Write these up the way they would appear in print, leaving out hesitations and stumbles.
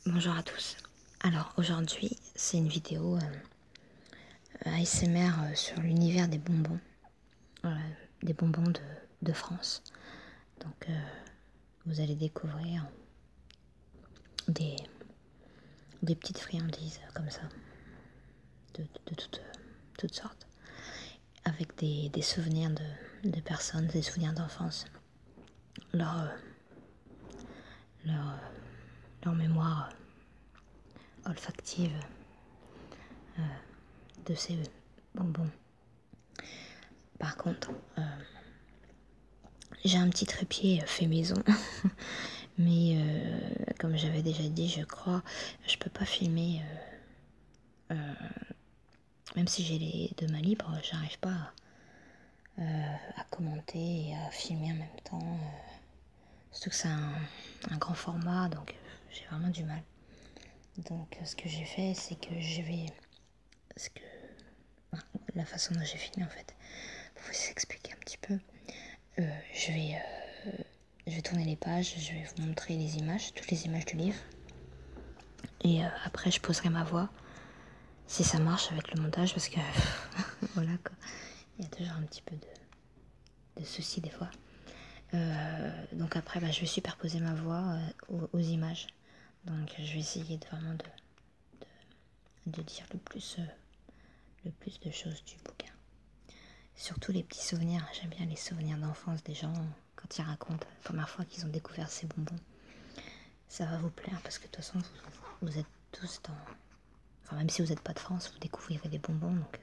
Bonjour à tous. Alors aujourd'hui c'est une vidéo ASMR sur l'univers des bonbons, des bonbons de France. Donc vous allez découvrir des, des petites friandises comme ça, de toutes sortes, avec des souvenirs de personnes, des souvenirs d'enfance, leur, leur mémoire olfactive de ces bonbons. Par contre, j'ai un petit trépied fait maison, mais comme j'avais déjà dit, je crois, je peux pas filmer, même si j'ai les deux mains libres, j'arrive pas à commenter et à filmer en même temps. Surtout que c'est un grand format, donc j'ai vraiment du mal. Donc ce que j'ai fait, c'est que je vais, la façon dont j'ai filmé en fait, pour vous expliquer un petit peu, je vais tourner les pages, je vais vous montrer les images, toutes les images du livre. Et après, je poserai ma voix, si ça marche avec le montage, parce que voilà quoi. Il y a toujours un petit peu de soucis des fois. Donc après, je vais superposer ma voix aux images. Donc je vais essayer de dire le plus de choses du bouquin. Surtout les petits souvenirs. J'aime bien les souvenirs d'enfance des gens quand ils racontent la première fois qu'ils ont découvert ces bonbons. Ça va vous plaire parce que de toute façon, vous êtes tous dans... Enfin, même si vous n'êtes pas de France, vous découvrirez des bonbons. Donc,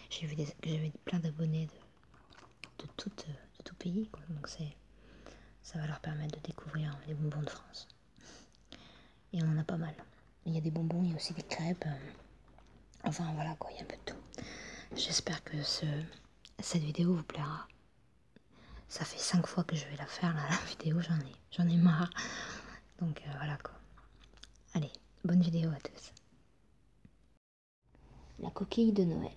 j'avais plein d'abonnés de tout pays, quoi. Donc, ça va leur permettre de découvrir les bonbons de France. Et on en a pas mal. Il y a des bonbons, il y a aussi des crêpes. Enfin, voilà, quoi, il y a un peu de tout. J'espère que cette vidéo vous plaira. Ça fait 5 fois que je vais la faire, là, la vidéo, j'en ai marre. Donc, voilà, quoi. Allez, bonne vidéo à tous. La coquille de Noël.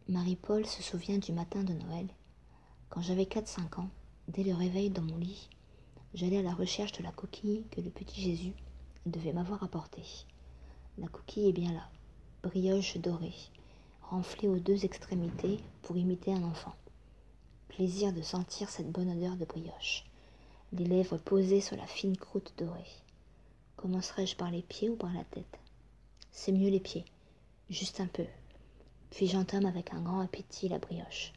Marie-Paul se souvient du matin de Noël. Quand j'avais 4-5 ans, dès le réveil dans mon lit, j'allais à la recherche de la coquille que le petit Jésus devait m'avoir apportée. La coquille est bien là, brioche dorée, renflée aux deux extrémités pour imiter un enfant. Plaisir de sentir cette bonne odeur de brioche, les lèvres posées sur la fine croûte dorée. Commencerai-je par les pieds ou par la tête? C'est mieux les pieds, juste un peu. Puis j'entame avec un grand appétit la brioche.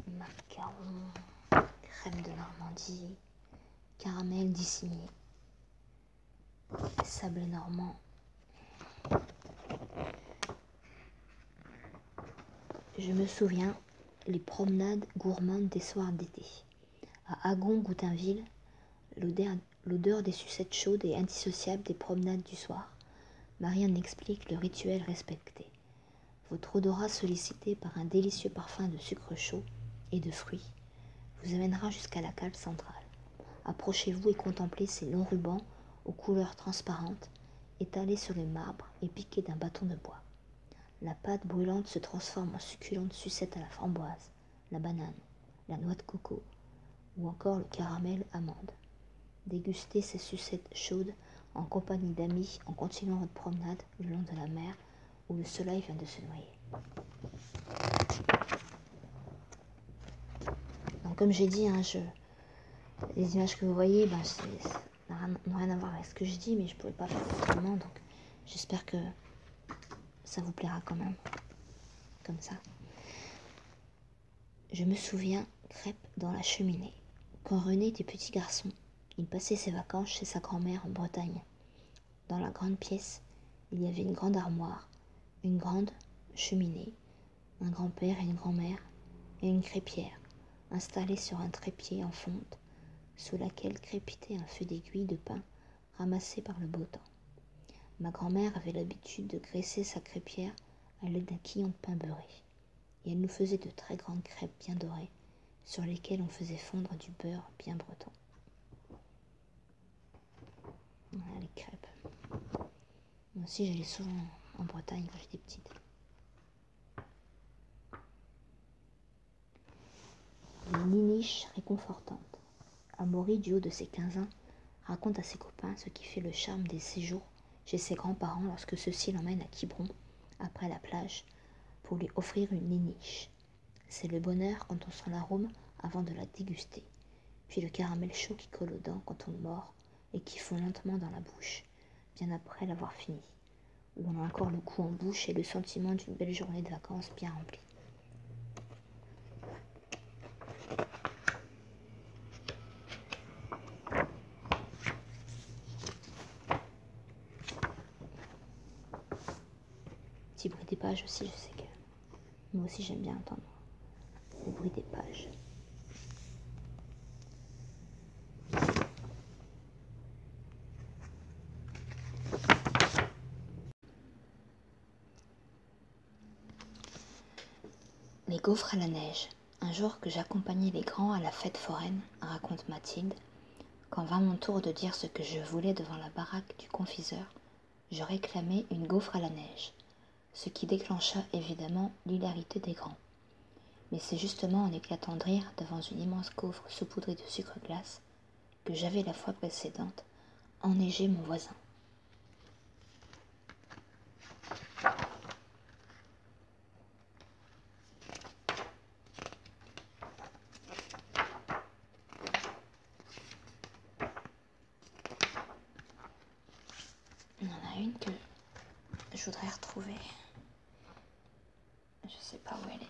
Macarons, crème de Normandie, caramel dissigné, sablé normand. Je me souviens les promenades gourmandes des soirs d'été. À Agon-Goutainville, l'odeur des sucettes chaudes et indissociable des promenades du soir. Marianne explique le rituel respecté. Votre odorat sollicité par un délicieux parfum de sucre chaud et de fruits vous amènera jusqu'à la cale centrale. Approchez-vous et contemplez ces longs rubans aux couleurs transparentes, étalés sur le marbre et piqués d'un bâton de bois. La pâte brûlante se transforme en succulente sucette à la framboise, la banane, la noix de coco ou encore le caramel amande. Dégustez ces sucettes chaudes en compagnie d'amis en continuant votre promenade le long de la mer où le soleil vient de se noyer. Donc comme j'ai dit, les images que vous voyez, n'ont rien à voir avec ce que je dis, mais je ne pouvais pas faire autrement, donc j'espère que ça vous plaira quand même, comme ça. Je me souviens, crêpes dans la cheminée. Quand René était petit garçon, il passait ses vacances chez sa grand-mère en Bretagne. Dans la grande pièce, il y avait une grande armoire, une grande cheminée, un grand-père et une grand-mère, et une crêpière, installée sur un trépied en fonte, sous laquelle crépitait un feu d'aiguille de pain ramassé par le beau temps. Ma grand-mère avait l'habitude de graisser sa crêpière à l'aide d'un quillon de pain beurré, et elle nous faisait de très grandes crêpes bien dorées, sur lesquelles on faisait fondre du beurre bien breton. Voilà les crêpes. Moi aussi j'allais souvent en Bretagne quand j'étais petite. Les niche réconfortante. Amaury, du haut de ses 15 ans, raconte à ses copains ce qui fait le charme des séjours chez ses grands-parents lorsque ceux-ci l'emmènent à Quiberon, après la plage, pour lui offrir une niche. C'est le bonheur quand on sent l'arôme avant de la déguster, puis le caramel chaud qui colle aux dents quand on le mord et qui fond lentement dans la bouche, bien après l'avoir fini, où on a encore le goût en bouche et le sentiment d'une belle journée de vacances bien remplie. Petit bruit des pages aussi, je sais que moi aussi j'aime bien entendre le bruit des pages. Les gaufres à la neige. Un jour que j'accompagnais les grands à la fête foraine, raconte Mathilde, quand vint mon tour de dire ce que je voulais devant la baraque du confiseur, je réclamais une gaufre à la neige, ce qui déclencha évidemment l'hilarité des grands. Mais c'est justement en éclatant de rire devant une immense gaufre saupoudrée de sucre glace que j'avais la fois précédente enneigé mon voisin. Il y en a une que je voudrais retrouver. Je sais pas où elle est.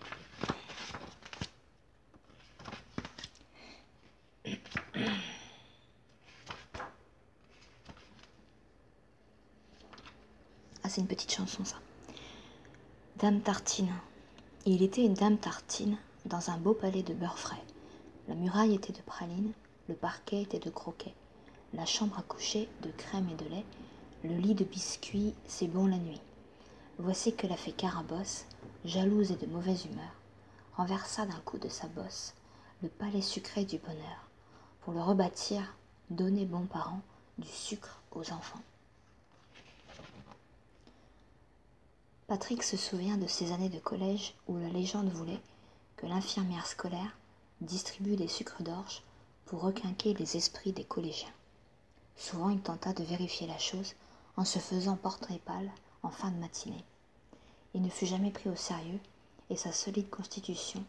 Ah, c'est une petite chanson, ça. Dame Tartine. Il était une dame Tartine dans un beau palais de beurre frais. La muraille était de praline, le parquet était de croquets, la chambre à coucher de crème et de lait, le lit de biscuits, c'est bon la nuit. Voici que la fée Carabosse, jalouse et de mauvaise humeur, renversa d'un coup de sa bosse le palais sucré du bonheur, pour le rebâtir, donner bons parents du sucre aux enfants. Patrick se souvient de ces années de collège où la légende voulait que l'infirmière scolaire distribue des sucres d'orge pour requinquer les esprits des collégiens. Souvent, il tenta de vérifier la chose en se faisant portrait pâle en fin de matinée. Il ne fut jamais pris au sérieux et sa solide constitution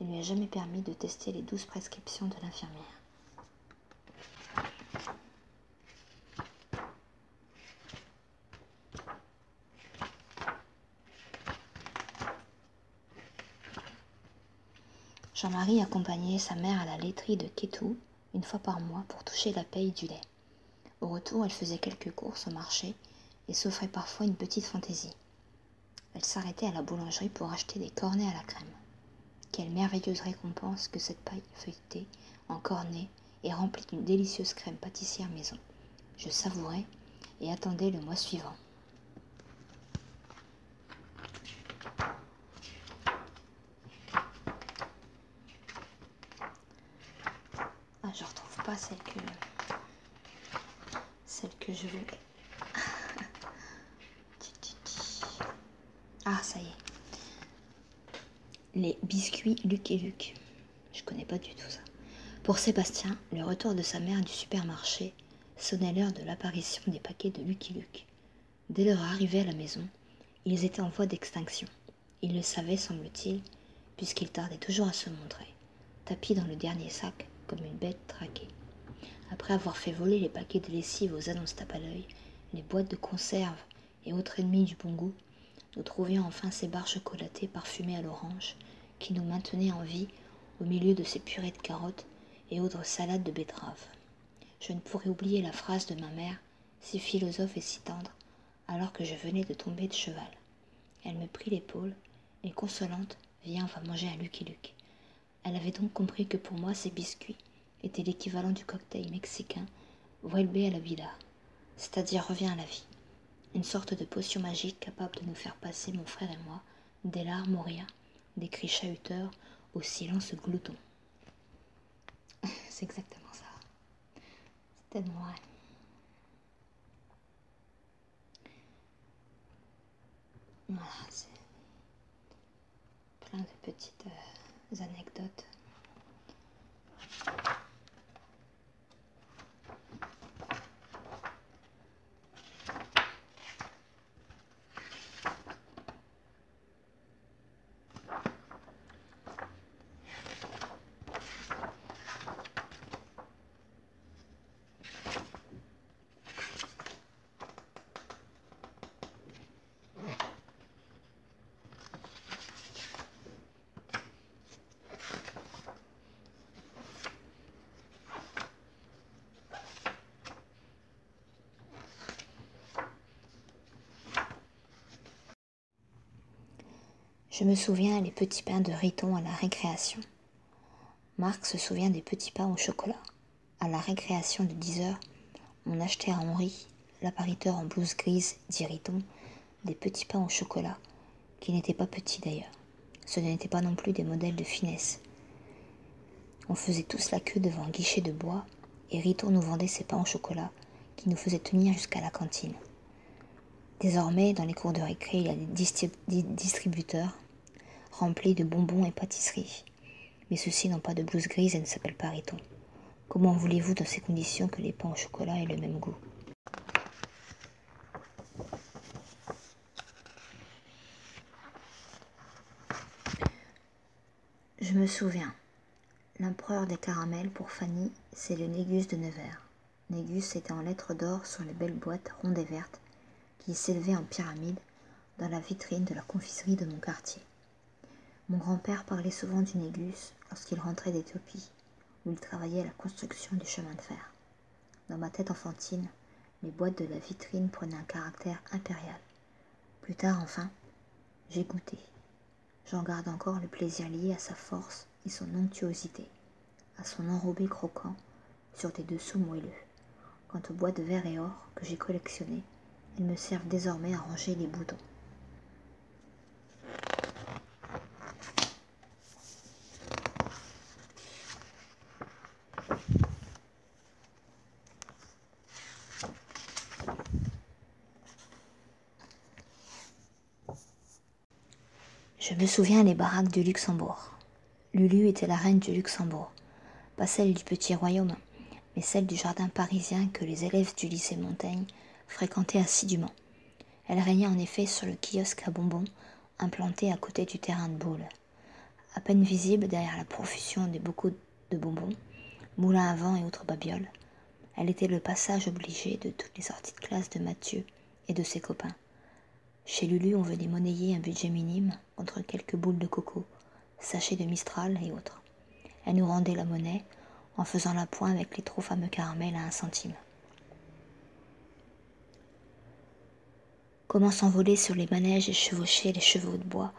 ne lui a jamais permis de tester les 12 prescriptions de l'infirmière. Jean-Marie accompagnait sa mère à la laiterie de Quétou une fois par mois pour toucher la paye du lait. Au retour, elle faisait quelques courses au marché et s'offrait parfois une petite fantaisie. Elle s'arrêtait à la boulangerie pour acheter des cornets à la crème. Quelle merveilleuse récompense que cette paille feuilletée, en cornet et remplie d'une délicieuse crème pâtissière maison. Je savourais et attendais le mois suivant. Ah, je retrouve pas celle que je voulais. Ah, ça y est. Les biscuits Luc et Luc. Je connais pas du tout ça. Pour Sébastien, le retour de sa mère du supermarché sonnait l'heure de l'apparition des paquets de Lucky Luke. Dès leur arrivée à la maison, ils étaient en voie d'extinction. Il le savait, semble-t-il, puisqu'il tardait toujours à se montrer, tapi dans le dernier sac comme une bête traquée. Après avoir fait voler les paquets de lessive aux annonces tape à l'œil, les boîtes de conserve et autres ennemis du bon goût, nous trouvions enfin ces barres chocolatées parfumées à l'orange qui nous maintenaient en vie au milieu de ces purées de carottes et autres salades de betteraves. Je ne pourrais oublier la phrase de ma mère, si philosophe et si tendre, alors que je venais de tomber de cheval. Elle me prit l'épaule et, consolante, viens, on va manger un Lucky Luke. Elle avait donc compris que pour moi, ces biscuits étaient l'équivalent du cocktail mexicain Vuelve a la vida, c'est-à-dire reviens à la vie. Une sorte de potion magique capable de nous faire passer, mon frère et moi, des larmes aux rires, des cris chahuteurs au silence glouton. C'est exactement ça. C'est tellement vrai. Voilà, c'est plein de petites anecdotes Je me souviens les petits pains de Riton à la récréation. Marc se souvient des petits pains au chocolat. À la récréation de 10 heures, on achetait à Henri, l'appariteur en blouse grise, dit Riton, des petits pains au chocolat, qui n'étaient pas petits d'ailleurs. Ce n'étaient pas non plus des modèles de finesse. On faisait tous la queue devant un guichet de bois, et Riton nous vendait ses pains au chocolat, qui nous faisaient tenir jusqu'à la cantine. Désormais, dans les cours de récré, il y a des distributeurs remplis de bonbons et pâtisseries. Mais ceux-ci n'ont pas de blouse grise et ne s'appellent pas Riton. Comment voulez-vous dans ces conditions que les pains au chocolat aient le même goût ? Je me souviens. L'empereur des caramels pour Fanny, c'est le Négus de Nevers. Négus était en lettres d'or sur les belles boîtes rondes et vertes qui s'élevaient en pyramide dans la vitrine de la confiserie de mon quartier. Mon grand-père parlait souvent du Négus lorsqu'il rentrait d'Éthiopie, où il travaillait à la construction du chemin de fer. Dans ma tête enfantine, les boîtes de la vitrine prenaient un caractère impérial. Plus tard, enfin, j'ai goûté. J'en garde encore le plaisir lié à sa force et son onctuosité, à son enrobé croquant sur des dessous moelleux. Quant aux boîtes de verre et or que j'ai collectionnées, elles me servent désormais à ranger les boutons. Je me souviens les baraques du Luxembourg. Lulu était la reine du Luxembourg, pas celle du petit royaume, mais celle du jardin parisien que les élèves du lycée Montaigne fréquentaient assidûment. Elle régnait en effet sur le kiosque à bonbons implanté à côté du terrain de boule. À peine visible derrière la profusion des bocaux de bonbons, moulins à vent et autres babioles, elle était le passage obligé de toutes les sorties de classe de Mathieu et de ses copains. Chez Lulu, on venait monnayer un budget minime contre quelques boules de coco, sachets de Mistral et autres. Elle nous rendait la monnaie en faisant la pointe avec les trop fameux caramels à 1 centime. Comment s'envoler sur les manèges et chevaucher les chevaux de bois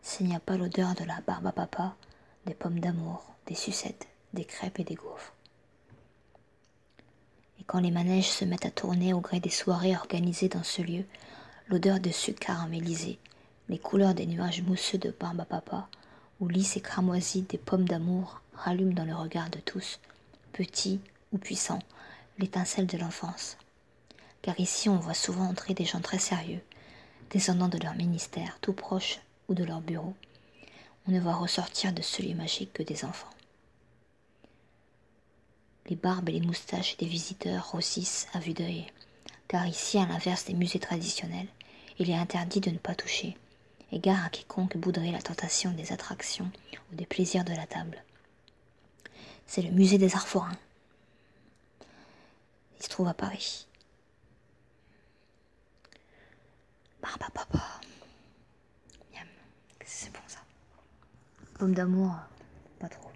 s'il n'y a pas l'odeur de la barbe à papa, des pommes d'amour, des sucettes, des crêpes et des gaufres. Et quand les manèges se mettent à tourner au gré des soirées organisées dans ce lieu, l'odeur de sucre caramélisé, les couleurs des nuages mousseux de barbe à papa, ou lisses et cramoisis des pommes d'amour rallument dans le regard de tous, petits ou puissants, l'étincelle de l'enfance. Car ici on voit souvent entrer des gens très sérieux, descendant de leur ministère, tout proche ou de leur bureau. On ne voit ressortir de ce lieu magique que des enfants. Les barbes et les moustaches des visiteurs rossissent à vue d'œil, car ici, à l'inverse des musées traditionnels, il est interdit de ne pas toucher, et gare à quiconque bouderait la tentation des attractions ou des plaisirs de la table. C'est le musée des arts forains. Il se trouve à Paris. Barbe à papa. Miam. C'est bon ça. Pomme d'amour, pas trop.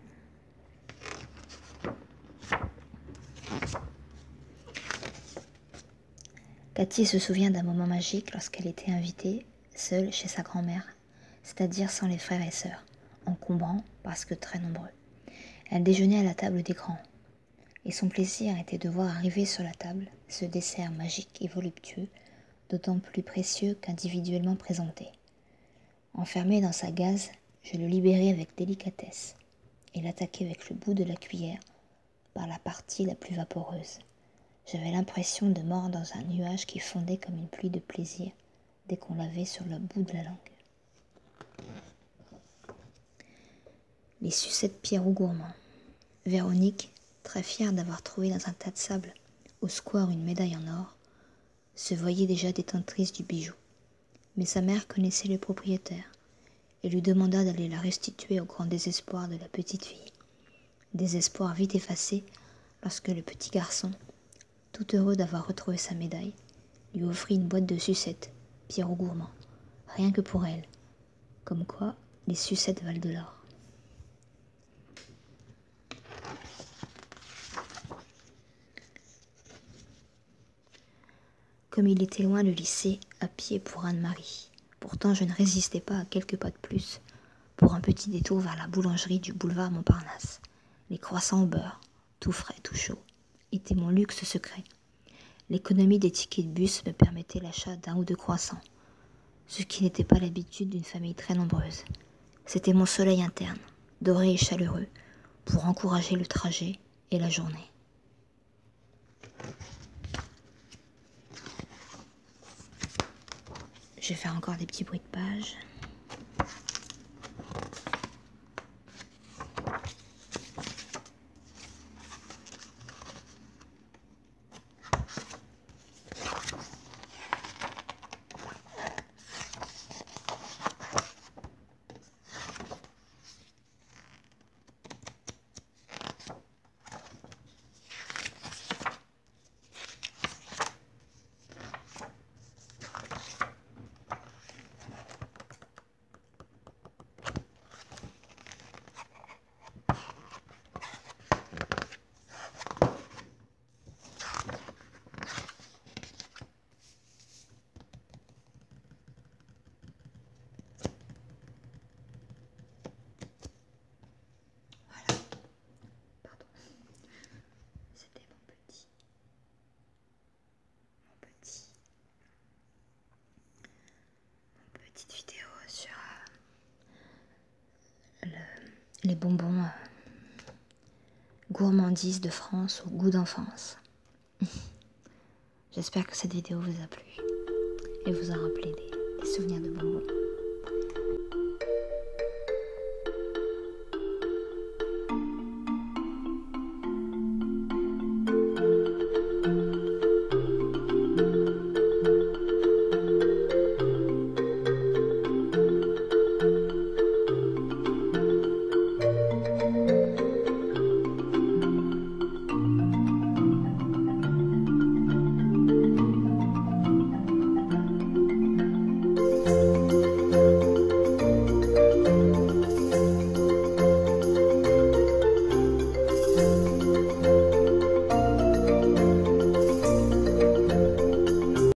Cathy se souvient d'un moment magique lorsqu'elle était invitée, seule chez sa grand-mère, c'est-à-dire sans les frères et sœurs, encombrants parce que très nombreux. Elle déjeunait à la table des grands, et son plaisir était de voir arriver sur la table ce dessert magique et voluptueux, d'autant plus précieux qu'individuellement présenté. Enfermé dans sa gaze, je le libérai avec délicatesse et l'attaquai avec le bout de la cuillère par la partie la plus vaporeuse. J'avais l'impression de mordre dans un nuage qui fondait comme une pluie de plaisir dès qu'on l'avait sur le bout de la langue. Les sucettes Pierrot gourmand. Véronique, très fière d'avoir trouvé dans un tas de sable au square une médaille en or, se voyait déjà détentrice du bijou. Mais sa mère connaissait le propriétaire et lui demanda d'aller la restituer au grand désespoir de la petite fille. Désespoir vite effacé lorsque le petit garçon, tout heureux d'avoir retrouvé sa médaille, lui offrit une boîte de sucettes, Pierrot gourmand, rien que pour elle. Comme quoi, les sucettes valent de l'or. Comme il était loin le lycée, à pied pour Anne-Marie. Pourtant, je ne résistais pas à quelques pas de plus pour un petit détour vers la boulangerie du boulevard Montparnasse. Les croissants au beurre, tout frais, tout chaud, étaient mon luxe secret. L'économie des tickets de bus me permettait l'achat d'un ou deux croissants, ce qui n'était pas l'habitude d'une famille très nombreuse. C'était mon soleil interne, doré et chaleureux, pour encourager le trajet et la journée. Je vais faire encore des petits bruits de page. Petite vidéo sur les bonbons gourmandises de France au goût d'enfance. J'espère que cette vidéo vous a plu et vous a rappelé des souvenirs de bonbons.